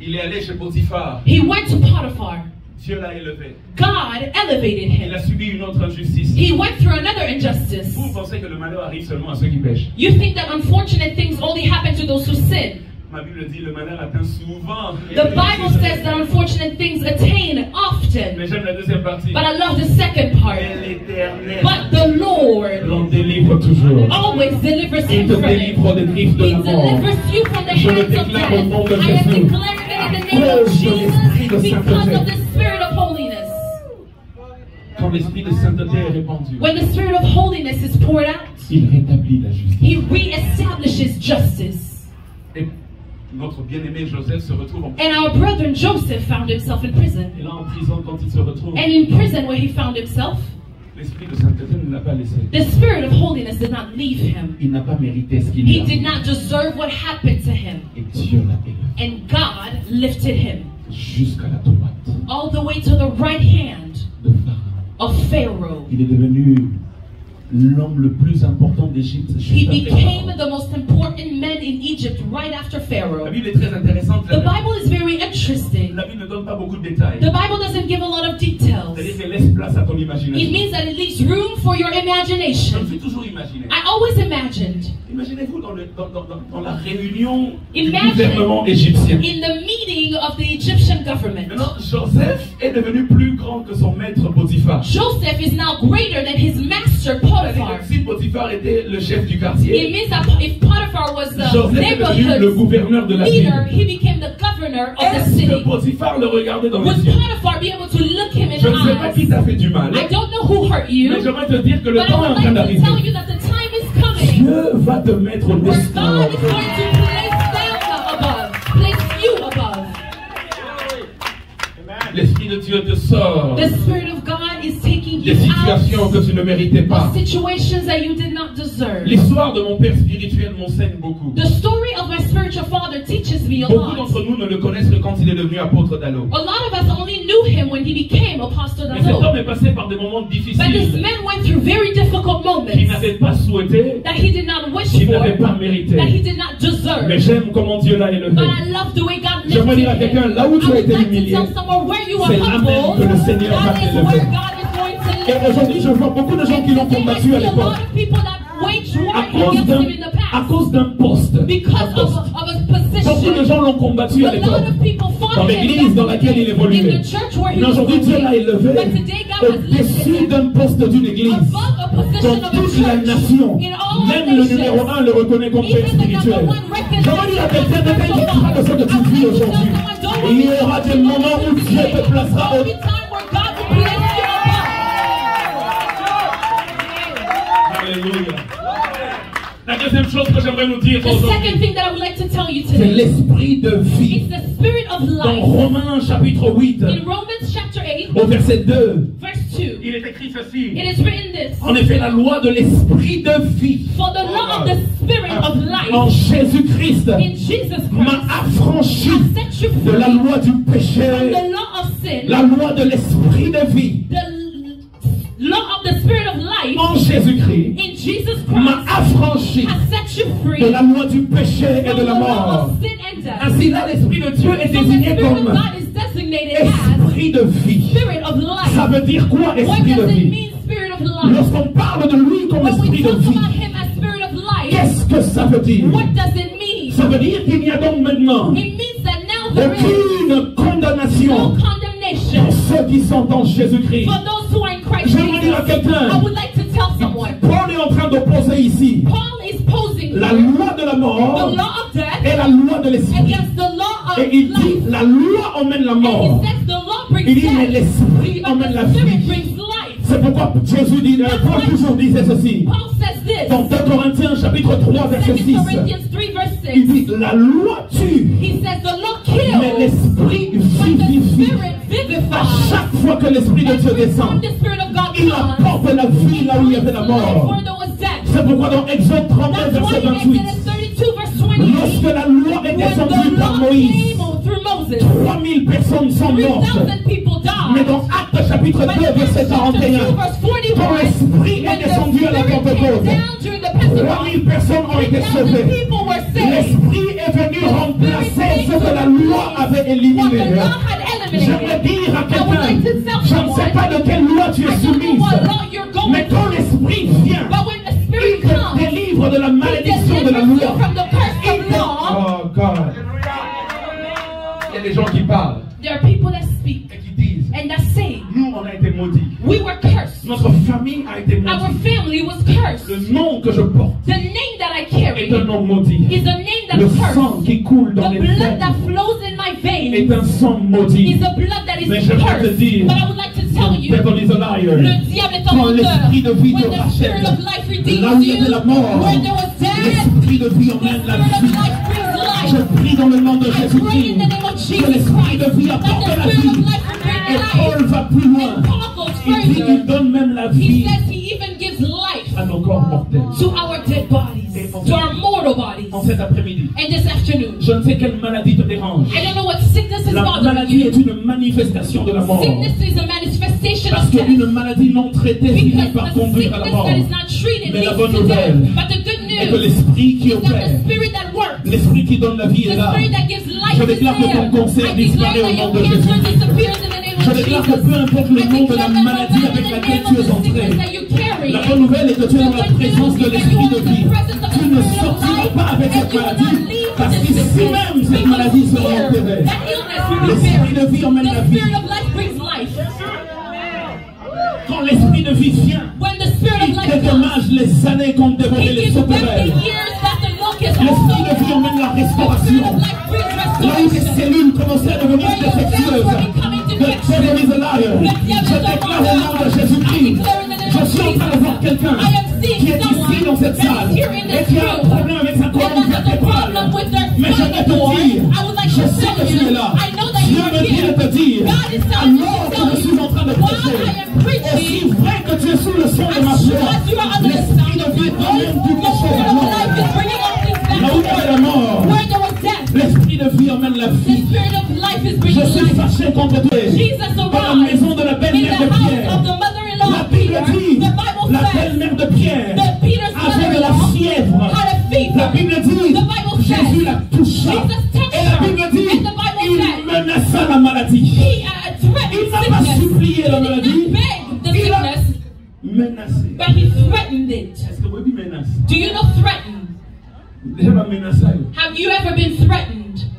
Il est allé chez Potiphar. he went to Potiphar. Dieu l'a élevé. God elevated Il him. a subi une autre injustice. He went through another injustice. Vous pensez que le malheur arrive seulement à ceux qui pêchent? You think that unfortunate things only happen to those who sin. Ma Bible dit le malheur atteint souvent. The Bible says that unfortunate things attain often. Mais j'aime la deuxième partie. But I love the second part. Et l'Éternel But the Lord l'on délivre toujours. always delivers Il him te from it. délivre des griffes de He la mort. delivers you from the Je le hands of déclare au nom death. de I am Jésus. declaring it in the name of Cause de l'esprit de Jesus because sainteté. of the spirit of holiness. Quand l'esprit de sainteté est répandu, When the spirit of holiness is poured out, il rétablit la justice. he reestablishes justice. Et notre bien-aimé Joseph se retrouve en And our brother Joseph found himself in prison. Et là, en prison, quand il se retrouve, And in prison where he found himself, l'esprit de sainteté ne l'a pas laissé. the spirit of holiness did not leave him. Il n'a pas mérité ce qu'il He a. did not deserve what happened to him. Et Dieu l'a élevé And God lifted him jusqu'à la droite all the way to the right hand de Pharaon. of Pharaoh. Il est devenu l'homme le plus important d'Égypte. He juste après became Pharaon. the most important man in Egypt right after La Pharaoh. Bible est très intéressante. The Bible is very interesting. La Bible ne donne pas beaucoup de détails. The Bible doesn't give a lot of details. C'est-à-dire qu'elle laisse place à ton It imagination. means that it leaves room for your Je me imagination. suis toujours imaginé. I always imagined Imaginez-vous dans la réunion du Imagine. gouvernement égyptien. in the meeting of the Egyptian government. Maintenant, Joseph est devenu plus grand que son maître Potiphar. Joseph is now greater than his master C'est-à-dire Potiphar. que si Potiphar était le chef du It quartier, means that if Potiphar was the Joseph est devenu le neighborhood gouverneur de la leader, ville. he became the governor of the Est-ce que city. Potiphar le regardait dans les Would yeux? Potiphar be able to look him in Je the ne sais pas qui eyes? t'a fait du mal, I don't know who hurt you, mais j'aimerais te dire que le but I temps est en would train like to d'arriver. tell you that the time is coming coming. Dieu va te mettre au Where destin. God is going to place them above. Place you above. L'Esprit de Dieu te sort The Spirit of God is taking des you situations out que tu ne méritais pas. of situations that you did not deserve. L'histoire de mon père spirituel m'enseigne beaucoup. The story of my spiritual father teaches me a Beaucoup lot. d'entre nous ne le connaissent que quand il est devenu apôtre d'Allo. A lot of us only knew him when he became Apostle Mais cet homme Dalo. est passé par des moments But this difficiles man went through very difficult qu'il moments n'avait pas souhaité, that he did not wish qu'il for, n'avait pas mérité. that he did not deserve. Mais j'aime comment Dieu l'a élevé. But I love the way God J'aimerais lifted dire à quelqu'un, him. là où I tu as would été like to humilié, tell someone where you are c'est là même humble, que le Seigneur va that is t'élever. where God is going to Et lift aujourd'hui, je vois beaucoup de gens qui l'ont you. I combattu see à a l'époque lot of people that waged war à cause against d'un him in the past poste. because Un poste. of a Beaucoup de position. gens l'ont combattu à A lot l'époque. of people fought Dans him l'église dans laquelle il in évoluait. the church where he Mais was aujourd'hui, Dieu l'a working. élevé But today God has au-dessus lifted him d'un poste d'une église. above a position Dans of a toute la church. nation, In all même le nations. numéro 1 le reconnaît comme père Even the number spirituel. one recognized J'aimerais dire à quelqu'un, ne t'inquiète pas de ce que tu vis aujourd'hui. Il y aura des moments où Dieu te placera There au... will be time where God will place you above. Alléluia. La deuxième chose que j'aimerais nous dire The second aujourd'hui, thing that I would like to tell you c'est today l'esprit de vie. is the spirit of Dans life. Romains chapitre 8, In Romans chapter 8, au verset 2, verse 2, il est écrit ceci. it is written this: En effet, la loi de l'esprit de vie For the law of the spirit of en life Jésus-Christ in Jesus m'a Christ affranchi has set you de la free loi du from péché, the law of sin, la loi de l'esprit de vie the law of the spirit of life en Jésus-Christ in Jesus m'a Christ affranchi has set you free de la loi du péché et from de the la law mort. of sin and death. Ainsi là, l'esprit de Dieu est So the désigné spirit of comme God is designated as esprit de vie. spirit of Ça life. veut dire quoi, What esprit de does it vie? mean, spirit of life? Lorsqu'on parle de lui comme When we esprit de talk vie, about him as spirit of life, qu'est-ce que ça veut dire? what does it mean? Ça veut dire qu'il n'y a donc maintenant It means that now there is aucune condamnation no pour condemnation ceux qui sont en Jésus-Christ. for those who are in Christ J'aimerais dire à Jesus. quelqu'un, I would like to tell someone, Paul est en train d'opposer ici Paul is posing la here loi de la the mort law of death et la loi de l'esprit. against the law of Et il dit, life. la loi emmène la And mort. he says the law brings Il dit, mais death, l'esprit but emmène la the spirit vie. brings life. C'est pourquoi Jésus dit, Paul toujours disait ceci. Paul says this, Dans 2 Corinthiens chapitre 3 verset 2 6. Corinthians 3 verse Il 6. dit, la loi tue, He says the law mais kills, l'esprit but the vivifie. spirit À vivifies. chaque fois que l'esprit de Dieu Every descend, time the spirit of God il comes, apporte la vie là où il y avait la life mort. where there was death. C'est pourquoi dans Exode 39 That's verset why in 28, Exodus 32 verse 28, lorsque la loi est when descendue the par law Moïse, came through Moses, 3000 personnes sont mortes. 3,000 people Mais died. dans Actes chapitre 2 But in verset Acts chapter 2 41, verse quand 41, l'esprit when est the descendu à la spirit came Pentecôte, down during the Pentecost, 3000 personnes ont été 3,000 sauvées. people were saved. L'esprit est venu remplacer ce que la loi avait What the éliminé. law had J'aimerais eliminated. dire à I would like to quelqu'un, tell je ne sais pas de quelle loi tu I es don't know soumise, what law you're going mais quand through, l'esprit vient, but when the il spirit te comes, délivre de la He malédiction de la delivers you loi. from the curse of law. Oh God. Il y a des gens qui parlent There are people that speak et qui disent, and that say, nous on a été maudits. we were cursed. Notre famille a été Our maudite. family was cursed. Le nom que je porte The name that I carry est un nom maudit. is a name Le that's sang cursed. qui coule dans The les blood veines that flows in my est veins un sang maudit. is a blood that is Mais j'aimerais te cursed. dire, But I would like to tell you, devil is a liar. le diable est un Quand menteur. l'esprit de vie When te the spirit rachète, of life là où redeems il y avait you, la mort, where there was death, l'esprit de vie the emmène la spirit of vie. life brings Je life. prie dans le nom de I pray in Jésus-Christ the name of que Jesus l'esprit Christ de vie that apporte the la spirit of vie. life will bring Et Paul life. va plus loin. And Paul goes Il dit qu'il further. donne même la He vie says he even gives life à nos corps mortels. to our dead bodies, to our mortal bodies. En cet après-midi, And this afternoon, je ne sais quelle maladie te dérange. I don't know what sickness is La bothering maladie est you. une manifestation de la mort. Sickness is a manifestation Parce of death. qu'une maladie non traitée finit Because par a conduire à la sickness mort. that is not treated Mais la leads bonne to nouvelle death. But the good Et que news l'esprit qui is that opère, the spirit that works, l'esprit qui donne la vie est the là. spirit that gives life Je is déclare que there. ton cancer I declare disparaît au that nom your de cancer Jésus. disappears in the name Je of déclare que Jesus. peu importe le I nom de declare la that no maladie matter avec the laquelle name tu of es the entré, sickness that you carry, la bonne nouvelle est que tu es dans la présence de l'esprit de vie. Tu ne sortiras pas avec cette maladie, parce qu'ici même cette maladie sera enterrée. L'esprit de vie emmène la The vie. spirit of life brings life. Quand l'esprit de vie vient, When the spirit of il life comes, dédommage les années qu'ont dévoré he les gives back the sauterelles. years that the locust L'esprit de has vie emmène la The spirit restauration. of life brings Là où tes restoration. cellules commençaient à devenir défectueuses, the devil is a liar. Je déclare au nom de Jésus-Christ, je suis en train de voir quelqu'un qui est ici dans cette salle et qui a un problème avec sa colonne vertébrale. Mais je vais te dire, je sais que tu es là. Dieu me dit de te dire, alors que je suis en train de prêcher, aussi vrai que tu es sous le son de ma voix, l'esprit de Dieu t'emmène toutes les choses à mort. Là où il y a la mort, l'esprit de vie emmène la vie. Je suis fâché contre toi. Dans la maison de la belle-mère de Pierre, la Bible dit, la belle-mère de Pierre avait de la fièvre. La Bible dit, Jésus la toucha. Et la Bible dit, il menaça la maladie. Il n'a pas supplié la maladie. Il a menacé. But he threatened it. Est-ce que vous dites menace? Do you know threaten? Déjà pas menacé. Have you ever been threatened?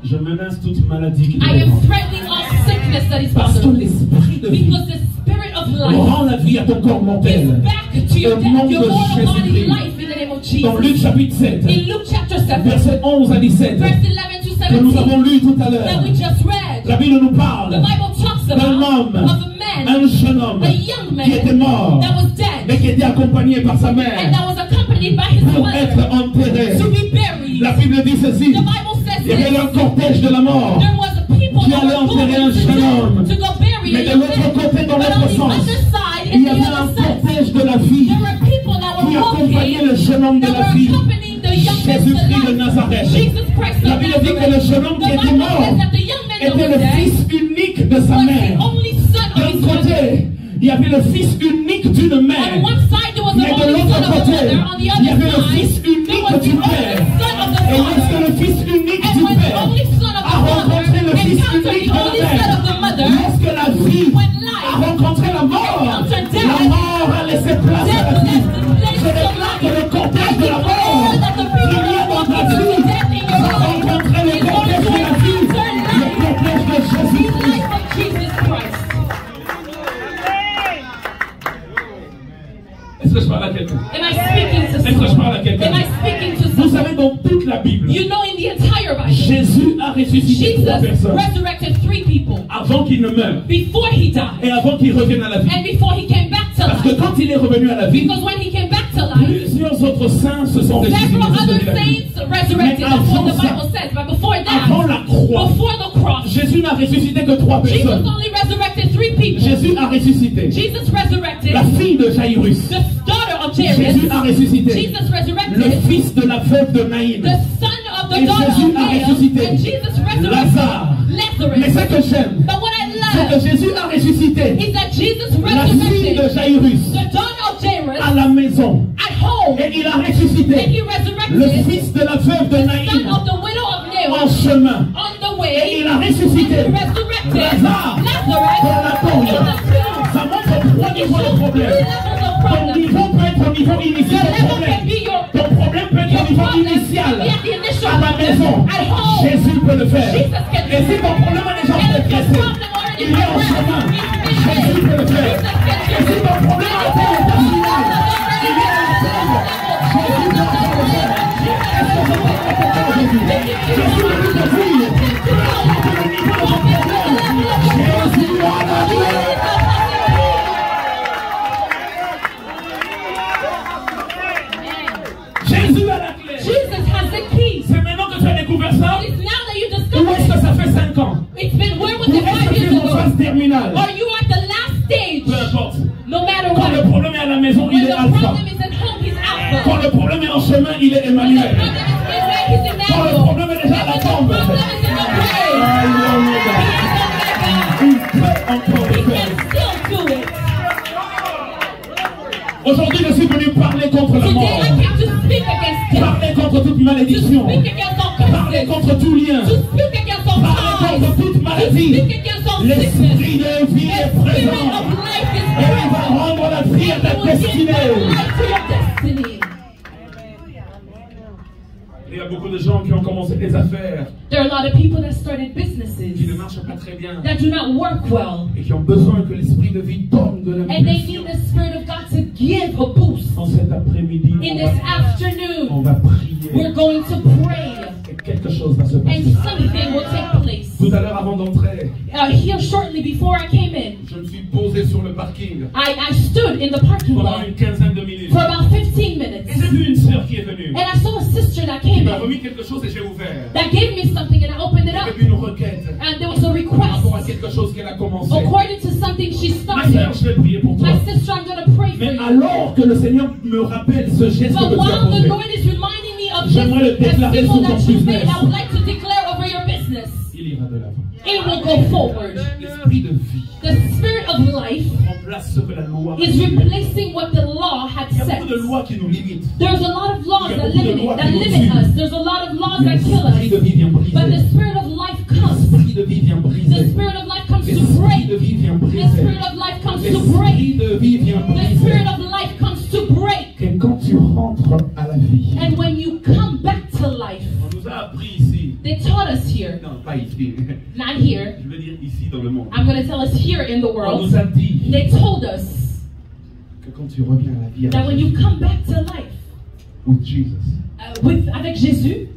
Je menace toute maladie qui I am threatening all sickness that is parce que bothering you. l'esprit de vie Because the spirit of life rend la vie à ton corps gives mortel. back to your Au nom death, your de mortal body Jésus-Christ. life in the name of Dans Jesus. Luc chapitre 7, In Luke chapter 7, versets 11 à 17, verse 11 to que nous 17, avons lu tout à that we l'heure, just read, la Bible nous the parle Bible talks d'un about homme, of a man, un jeune homme a young qui était man mort, that was dead, mais qui était accompagné par sa and mère that was accompanied by his pour être mother enterré. to be buried. La Bible dit ceci, The Bible says il y avait this. un cortège de la mort, There was a people qui that allait were going enterrer un to jeune homme. death to go bury Mais a de young l'autre man. côté, dans But l'autre on the sens, other side, il in y the avait un other sense, cortège de la vie there were people that qui were accompagnait walking, le jeune homme de that la were vie, accompanying the young man Jésus-Christ de to life. Nazareth. Jesus Christ La of Bible dit que le Nazareth. jeune homme The qui était Bible mort says that the young man that était was le dead fils unique de sa was mère. the only son of D'un his mother. côté, il y avait le fils unique d'une mère. On one side there was the Mais de only son l'autre of the côté, mother. On the il y other avait le side, fils there unique was the du only père. son of the Et lorsque father. le fils unique And du when the père only son of a the father rencontré le fils encountered unique the de only la son of the mère, mother, lorsque la vie when a life rencontré la mort, encountered la death, mort a laissé place à la vie. Je déclare que le cortège de la mort qui vient dans ta vie va rencontrer le cortège de la vie, le cortège de Jésus. life of Jesus Christ. Est-ce que je parle à quelqu'un? Am I speaking to Est-ce que je someone? parle à quelqu'un? Am I speaking to Vous someone? savez, dans toute la Bible, You know, in the entire Bible, Jésus a ressuscité Jesus 3 personnes resurrected 3 people avant qu'il ne meure before he died et avant qu'il revienne à la vie. and before he came back to Parce que life. quand il est revenu à la vie, Because when he came back to life, plusieurs autres saints se sont ressuscités. several C'est ce other que la Bible. saints resurrected. That's what the Bible says. But before Avant that, la croix, before the cross, Jésus n'a ressuscité que 3 Jesus personnes. only resurrected 3 people. Jésus a ressuscité Jesus resurrected la fille de Jairus. the daughter of Jésus Jairus. a ressuscité Jesus le resurrected fils de la veuve de Naïm. the son of the Et daughter Jésus of a Jairus. ressuscité And Jesus resurrected Lazare. Mais Lazarus. ce que j'aime, But what I c'est que love Jésus a ressuscité is that Jesus la fille de resurrected Jairus the daughter of à Jairus la maison. at home. Et il a And ressuscité he le resurrected fils de la veuve de the son Naïm of the widow of en Nain chemin. on the Et way. il a ressuscité And he resurrected Lazare dans la tombe. Lazarus. Ça montre 3 niveaux de problème. Ton niveau peut être au niveau initial de problème. Ton problème peut être au niveau initial. À la maison, Jésus peut le faire. Et si ton problème a déjà été traité, il est en chemin. Jésus peut le faire. Et si ton problème a été final, il est en tombe. Jésus peut le faire. Est-ce que je peux répéter Jésus? Jésus me dit de dire, peu importe le niveau de ton problème, Jésus a la vie. Jésus a la clé. Jesus has the keys. C'est maintenant que tu as découvert ça. It's now that you Où discover est-ce que ça fait 5 ans? it's been where was Où it est-ce 5 que tu years es en ago? phase terminale? Are you at the last stage? Peu importe. No matter Quand le what. problème est à la maison, When il est the alpha. problem is at home, he's alpha. Quand le problème est en chemin, il est When the Emmanuel. problem is midway, he's Quand le Emmanuel. problème est déjà à la When the tombe, problem is in the grave, Alléluia. he is Omega. Il peut encore le He faire. can still do it. Aujourd'hui, je suis venu parler contre la Today mort. I came to speak against death. Parler contre toute To malédiction. speak against all Parler curses. contre tout lien. To speak against all Parler contre ties. toute To maladie. speak against all L'esprit sickness. de vie est The spirit présent. of life is Et il va present. rendre la vie à ta He will give destinée. life to your destiny. Il y a beaucoup de gens qui ont commencé des affaires There are a lot of people that started qui ne businesses marchent pas très bien that do not work well. et qui ont besoin que l'esprit de vie donne de And they l'impulsion. need the Spirit of God to give a boost. En cet après-midi, In on this va afternoon, prier we're going to pray. et quelque chose va se And passer. something will take place. Tout à l'heure, avant d'entrer, Here shortly before I came in, je me suis posé sur le parking I stood in the parking pendant lot une quinzaine de minutes. for about 15 Et minutes. j'ai vu une sœur qui est venue. And I saw a sister that Qui came m'a in remis quelque chose et j'ai ouvert. that gave me something and I opened it Il y up. avait une requête And there was a par rapport à request quelque chose qu'elle a commencé. according to something she Ma sœur, started. je vais prier pour toi. My sister, I'm going to pray for Mais you. alors que le Seigneur me rappelle ce geste que But tu as while the posé, Lord is reminding me of j'aimerais le this déclarer symbol sur ton that you made, business. I would like to declare over your business. il ira de l'avant. It will go forward. L'esprit de vie The spirit of life remplace ce que la loi is replacing what the law had Il y a set. beaucoup de lois qui nous limitent. There's a lot of laws Il y a that beaucoup de limit lois that qui nous limit tuent. us. There's a lot of laws Mais that kill l'esprit de us. vie vient But the briser. spirit of life comes. L'esprit de vie vient The briser. spirit of life comes to L'esprit break. de vie vient The briser. spirit of life comes to L'esprit break. de vie vient The briser. spirit of life comes to break. Et quand tu rentres à la vie, And when you come back to life, on nous a appris ici, they taught us here, non pas ici, not here, je veux dire ici dans le monde, I'm going to tell us here in the on world, nous a dit they told us que quand tu reviens à la vie that when you come back to life with Jesus, avec Jésus,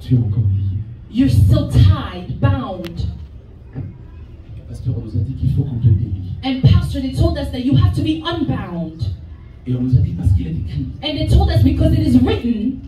tu es encore lié. you're still tied, bound. Le pasteur on nous a dit qu'il faut qu'on te délie. And pastor, they told us that you have to be unbound. Et on nous a dit parce qu'il est écrit And they told us because it is written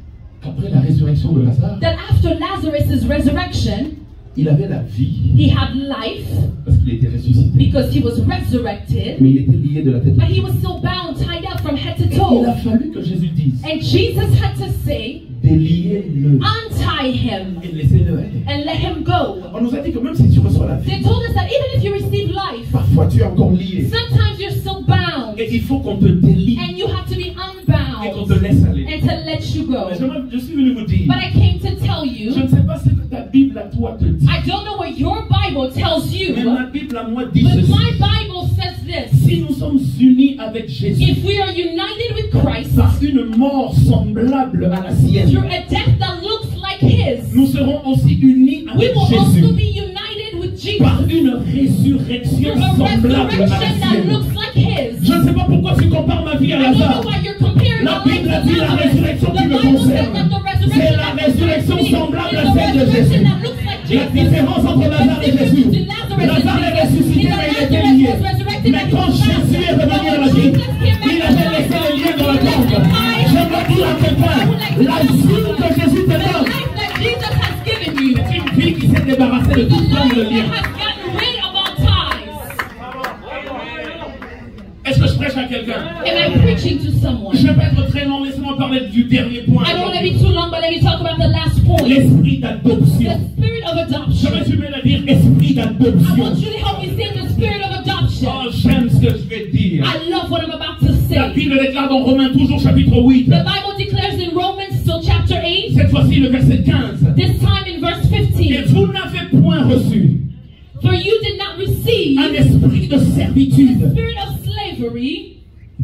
qu'après la résurrection de Lazare, that after Lazarus' resurrection, il avait la vie he had life parce qu'il était ressuscité. because he was resurrected, Mais il était lié de la tête. but he was still bound, tied up from head to Il toe. a fallu que Jésus dise And Jesus had to say, déliez-le untie him et laissez-le aller. and let him go. On nous a dit que même si tu reçois la They vie, told us that even if you receive life, parfois tu es encore lié. sometimes you're still bound. Et il faut qu'on te délie And you have to be et qu'on te unbound laisse aller. and to let you go. Mais je suis venu vous dire, But I came to tell je you, ne sais pas ce que ta Bible à toi te dit, I don't know what your Bible tells you, mais ma Bible à moi dit but ceci. my Bible says this. Si nous sommes unis avec Jésus If we are united with Christ par une mort semblable à la sienne, through a death that looks like his, nous serons aussi unis we avec will also Jésus be united with Jesus par une résurrection through a semblable à la resurrection that sienne. looks like his. Je ne sais pas pourquoi tu compares ma vie à I don't know Lazare. why you're comparing La my life Bible to a dit la Lazarus. résurrection The qui me Bible says concerne. that the C'est resurrection la résurrection is semblable à the celle de resurrection Jésus. that looks like La Jesus. différence entre Lazare et Jésus. Lazare est ressuscité, mais il était lié. Mais quand Jésus est revenu à la vie, il avait laissé les liens dans la tombe. J'aimerais dire à quelqu'un, la vie que Jésus te The donne, life that Jesus has given you, c'est une vie qui s'est débarrassée de the toute forme life de that lien. has gotten rid of all ties. Est-ce que je prêche à quelqu'un? Am I preaching to someone? Je ne vais pas être très long, laissez-moi parler du dernier point. I don't want to be too long, but let me talk about the last point. L'esprit The d'adoption. spirit of Je adoption. résume à dire esprit I d'adoption. want you to help me say the spirit of Oh, adoption. j'aime ce que je vais dire. I love what I'm about to La say. Bible déclare dans Romains toujours chapitre 8. The Bible declares in Romans, still chapter 8, Cette fois-ci le verset 15. this time in verse Et 15. vous n'avez point reçu For you did not receive un esprit de servitude spirit of slavery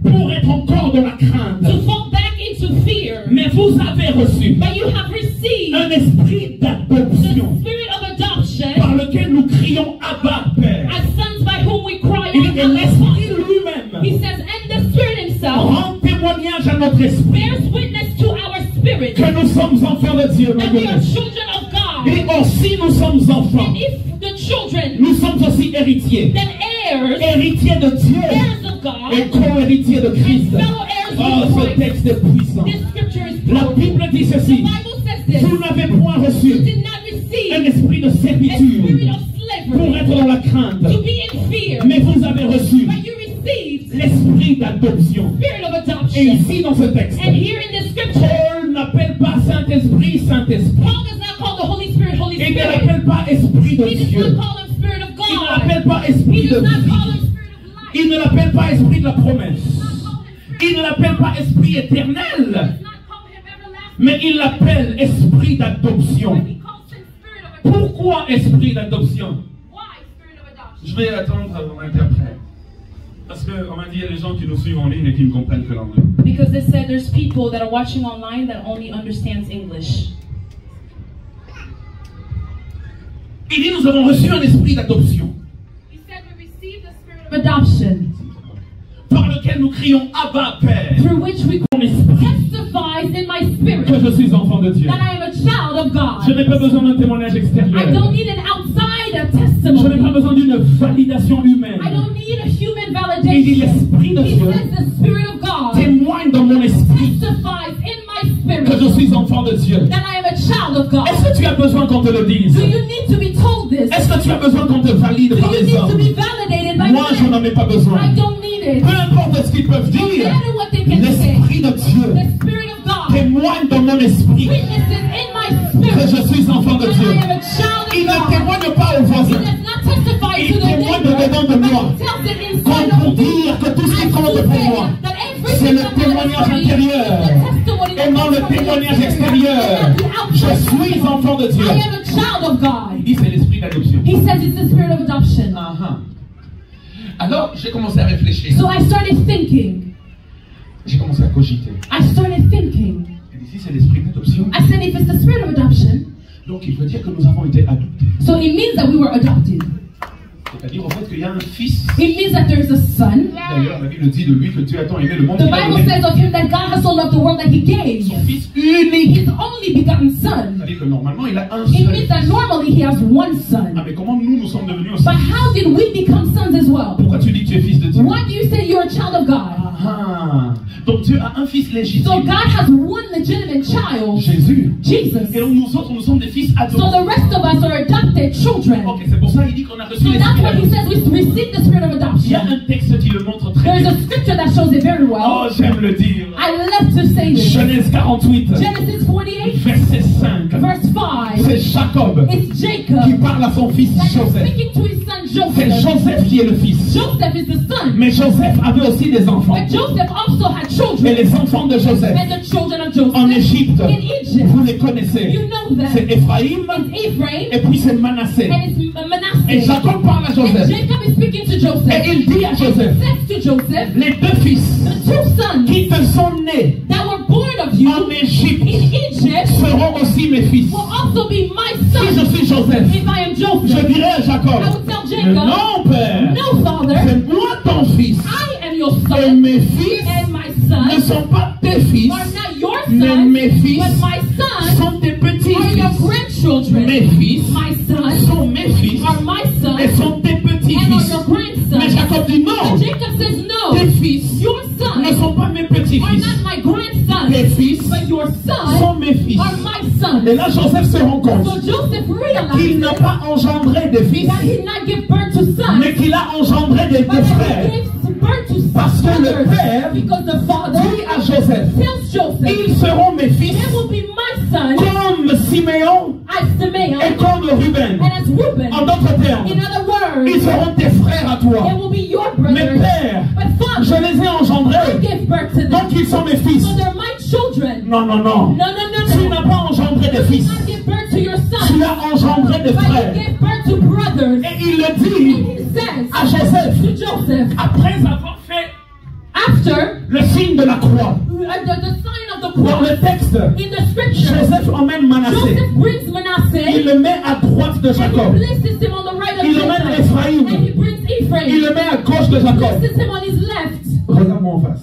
pour être encore dans la crainte. to fall back into fear, Mais vous avez reçu but you have received un esprit the d'adoption spirit of adoption par lequel nous crions Abba Père. as sons by whom we cry Il dit que out. l'esprit lui-même He says, and the spirit himself rend témoignage à notre esprit bears witness to our spirit que nous sommes enfants de Dieu. that we are children of God. Et aussi nous sommes enfants, And if the children, nous sommes aussi héritiers. then heirs, Héritiers de Dieu heirs of God, et co-héritiers de Christ. fellow heirs Oh, with ce Christ. texte est puissant. This scripture is La powerful. Bible dit The ceci. Bible says this. Vous n'avez point You reçu did not un receive esprit de a spirit servitude of pour slavery être dans la crainte, to be in fear, mais vous avez reçu but you received l'esprit d'adoption. spirit of Et adoption. ici dans ce texte, And here in this scripture, Paul n'appelle pas Saint-Esprit, Saint-Esprit. Paul does not call the Holy Spirit Holy Il ne Spirit. l'appelle pas Esprit de He does Dieu. not call him Spirit of Il ne God. l'appelle pas He Esprit de does not call vie. him Spirit of life. Il ne l'appelle pas Esprit de la promesse. Il ne l'appelle pas Esprit éternel. He does not call him everlasting. Mais il l'appelle Esprit d'adoption. He calls him Spirit of adoption. Pourquoi Esprit d'adoption? Why Spirit of adoption? Je vais attendre mon interprète. Parce qu'on m'a dit qu'il y a des gens qui nous suivent en ligne et qui ne comprennent que l'anglais. Because they said there's people that are watching online that only understands English. Il dit nous avons reçu un esprit d'adoption. He said we received the spirit of adoption. par lequel nous crions Abba Père. through which we Mon esprit, testifies in my spirit que je suis enfant de Dieu. that I am a child of Je God. n'ai pas besoin d'un témoignage I extérieur. don't need an outside Je n'ai pas testimony. besoin d'une validation humaine. I don't need a human Il dit validation. l'Esprit de He Dieu says the Spirit of God témoigne dans mon esprit testifies in my que je spirit suis enfant de Dieu. that I am a child of God. Est-ce que tu as besoin qu'on te le dise? Do you need to be told this? Est-ce que tu as besoin qu'on te valide Do par you les need to hommes? be validated by Moi, je men? n'en ai pas besoin. I don't need it. Peu importe ce qu'ils peuvent No dire, matter what they can say, l'Esprit de Dieu the Spirit of God témoigne dans mon esprit witnesses in my que spirit je suis enfant de that Dieu. I am a child Il of ne God. témoigne pas aux He voisins. does not testify Il to the témoigne neighbor, dedans de but moi. he tells it inside Comme of pour me. dire que tout ce qui As compte to pour say moi, that c'est everything le that matters témoignage for me intérieur is the testimony that et non comes le from the témoignage exterior, extérieur. and not the Je outside. suis enfant de Dieu. I am a child of Il God. dit c'est l'esprit d'adoption. He says it's the spirit of adoption. Alors j'ai commencé à réfléchir. So I started thinking. J'ai commencé à cogiter. I started thinking. Et ici c'est l'esprit d'adoption. I said, if it's the spirit of adoption, Donc il veut dire que nous avons été adoptés. so it means that we were adopted. C'est-à-dire en fait qu'il y a un fils. It means that there's a son. D'ailleurs la Bible dit de lui que Dieu a tant aimé le monde The qu'il a Bible donné says of him that God has so loved the world that he gave son fils unique. his only begotten son. C'est-à-dire que normalement il a un It seul. means that normally he has one Ah son. mais comment nous sommes devenus aussi? But how did we become sons as well? Pourquoi tu dis que tu es fils de Dieu? Why do you say you're a child of God? Ah, donc Dieu a un fils So légitime. God has one legitimate child, Jésus. Jesus. Et donc nous autres, nous sommes des fils So adoptés. the rest of us are adopted children. Ok, c'est pour ça qu'il dit qu'on a reçu So that's l'esprit why he d'adoption. says we receive the spirit of Il y a adoption. un texte qui le montre très There's bien. a scripture that shows it very Oh, well. j'aime le dire. I love to say this. Genèse 48, Genesis 48, verset 5. verse 5. C'est Jacob It's qui Jacob parle à son fils that is Joseph. speaking to his son C'est Joseph. Joseph qui est le fils. Joseph is the son. Mais Joseph avait aussi des enfants. But Joseph also had Et children. les enfants de Joseph And the children of Joseph en Égypte, in Egypt. vous les connaissez. You know them. C'est Ephraïm It's Ephraim et puis c'est Manassé. and it's Et Manasseh. Jacob parle à And Joseph. Jacob is speaking to Et Joseph. il dit à He Joseph, says to Joseph, les deux fils the two sons qui te sont nés that were born of you en Égypte in Egypt seront aussi mes fils. will also be my Si je sons suis Joseph, if I am je Joseph. dirais à Jacob, I would tell Jacob, non père, no father, c'est moi ton fils. I am your Et son, mes fils and my ne sons sont pas tes fils, are not your mais sons, mes fils but my sons sont tes are your petits-fils. grandchildren. Mes fils My sons sont mes fils are my et sons sont tes and are petits-fils. your Mais grandsons. Jacob dit non, And Jacob says, no, tes fils your ne sons sont pas mes are petits-fils. not my Tes grandsons, fils but your sons sont mes fils. are my sons. Et là, Joseph se rend compte So Joseph qu'il n'a realized pas engendré de fils, that he did not give birth to sons, mais qu'il a engendré des but that frères. he gave birth to Parce que le brothers. père Because the father dit à Joseph, tells Joseph, ils seront mes fils they will be my sons comme Siméon as Simeon et comme Ruben. and as Reuben. En d'autres termes, In other words, ils seront tes frères à they toi. will be your Mais brothers. père, But je father, les ai I engendrés, gave birth to them. donc ils sont mes fils. So they're my children. Non, non, non. No, no, no, Tu no. n'as pas engendré de You fils. did not give birth to your Tu son, as engendré des but you frères. gave birth to brothers. Et il le And dit he says à Joseph, to Joseph, après avoir fait after le signe de la croix. the sign of the Dans cross, le texte, in the scripture, Joseph emmène Manassé. Joseph brings Il Manasseh le met à droite de and he Jacob. places him on the right of Il emmène Jacob. Ephraïm. And he brings Il Ephraim, le met à gauche de Jacob. places him on his left. Regarde-moi en face.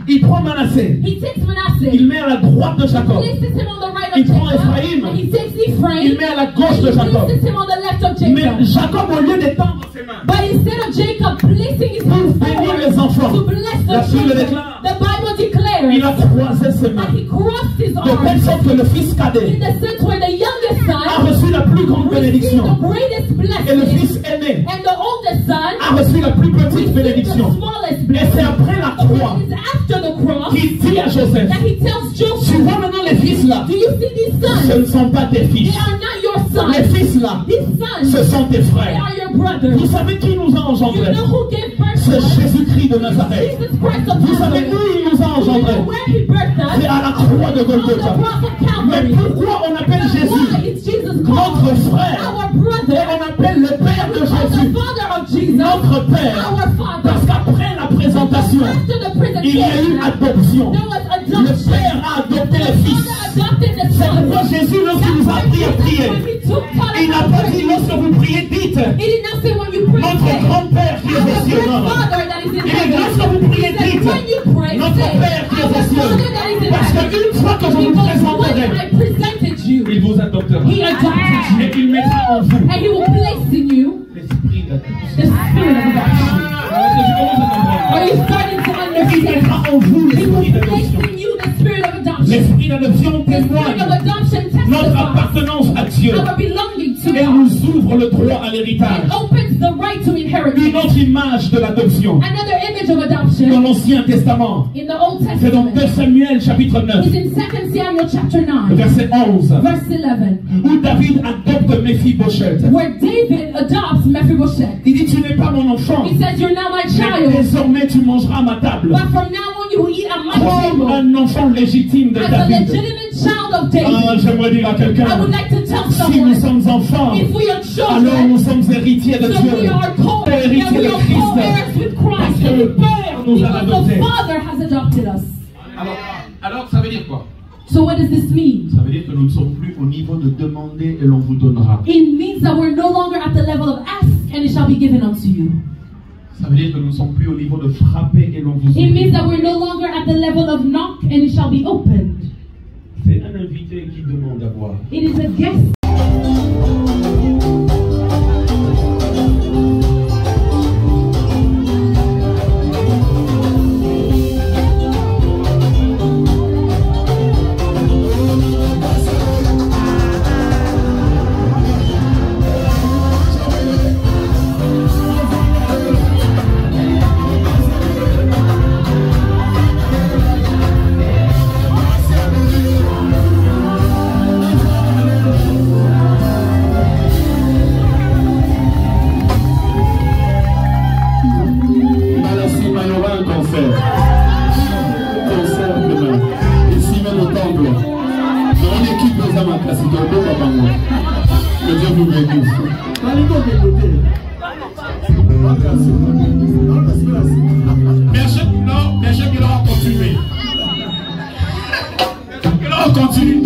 Il prend Manassé. He takes Manasseh, Il met à la droite de Jacob. places him on the right Il of prend Jacob, Ephraim. and he takes Il Ephraim, met à la gauche de and he Jacob. places him on the left of Mais Jacob. Jacob, au lieu d'étendre ses mains But instead of Jacob placing his pour hands bénir forward les enfants, to bless la the Bible children, déclare, the Bible declares il a croisé ses that mains. he crossed his De telle arms sorte que le fils in cadet the sense where the youngest a son reçu la plus grande received bénédiction. the greatest Et le blessing, fils aîné and the oldest son a reçu la plus petite received the bénédiction. smallest Et blessing. c'est après la croix It is after the cross qu'il dit à Joseph, that he tells tu Joseph, vois maintenant les fils là, do you see these ce sons? ne sont pas tes fils. They are not your Les sons. fils là, These sons, ce sont tes they frères. are your brothers. Vous savez qui nous a You engendrés? know who gave birth to C'est us? Jésus-Christ de Nazareth. Jesus Christ of Vous savez Nazareth. où il nous a Do you engendrés? know where he birthed us? C'est à la croix de On the Golgotha. cross of Mais Calvary. pourquoi on appelle Why Jésus is Jesus notre called frère? our Et brother? on appelle le Père de We call the Jésus father of Jesus notre Père. our father. Parce qu'après la présentation, After the il y a eu presentation, adoption. there was Le adoption. Père a adopté The le Fils. father adopted the C'est son. pourquoi Jésus, lorsqu'il nous a appris à prier, When he took part il n'a of pas our dit prayer, lorsque vous priez, dites he did not say when you pray, notre say, grand-père qui est aux our cieux. great Non, non. father that is in Il dit heaven. lorsque vous priez, Père qui est aux cieux. Father that is in Parce heaven. qu'une fois que je vous Because when présenterai, I presented you, il vous adoptera. He adopted you. Et il mettra en vous And He will place in you l'esprit the d'adoption. spirit of adoption. Alors, est-ce que tu commences à comprendre? Are you starting to Il understand? mettra en vous He will l'esprit place d'adoption. in you the spirit of adoption. L'esprit d'adoption The spirit témoigne of adoption notre testifies appartenance à Dieu our belonging to et God. nous ouvre le droit à l'héritage. It opens the right to Une inheritance. autre image de l'adoption Another image of dans adoption l'Ancien Testament, in the Old c'est dans 2 Testament Samuel chapitre 9, is in 2 Samuel chapter 9, verset 11, verse 11, où David adopte Méphibosheth. where David adopts Mephibosheth. Il dit, tu n'es pas mon enfant, He says, "You're now my mais child, désormais tu mangeras à ma table. but from now on you will eat at my Comme table." un enfant légitime de As a David. legitimate child of Ah, David, j'aimerais dire à I quelqu'un, would like to tell si nous someone, sommes enfants, if we are alors nous children, sommes héritiers de so Dieu, we are héritiers we de are Christ, co-heirs with parce Christ, que le Père nous a because adoptés. the Father has adopted us. Alors ça veut dire quoi? So what does this mean? Ça veut dire que nous ne sommes plus au niveau de demander et l'on vous donnera. It means that we're no longer at the level of ask and it shall be given unto you. Ça veut dire que nous ne sommes plus au niveau de frapper et l'on vous It means ouvre. that we're no longer at the level of knock and it shall be opened. C'est un invité qui demande à voir. It is a guest. Que Dieu vous bénisse. Bien sûr qu'il aura continué. Il aura continué.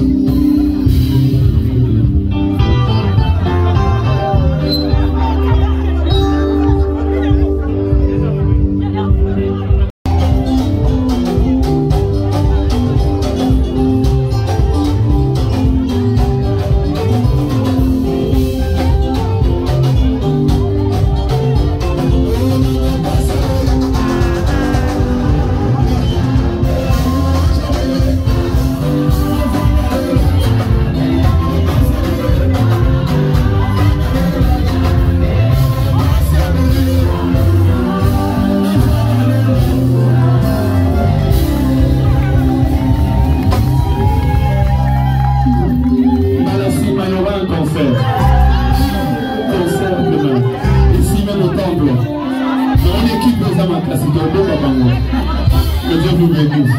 Que Dieu vous bénisse.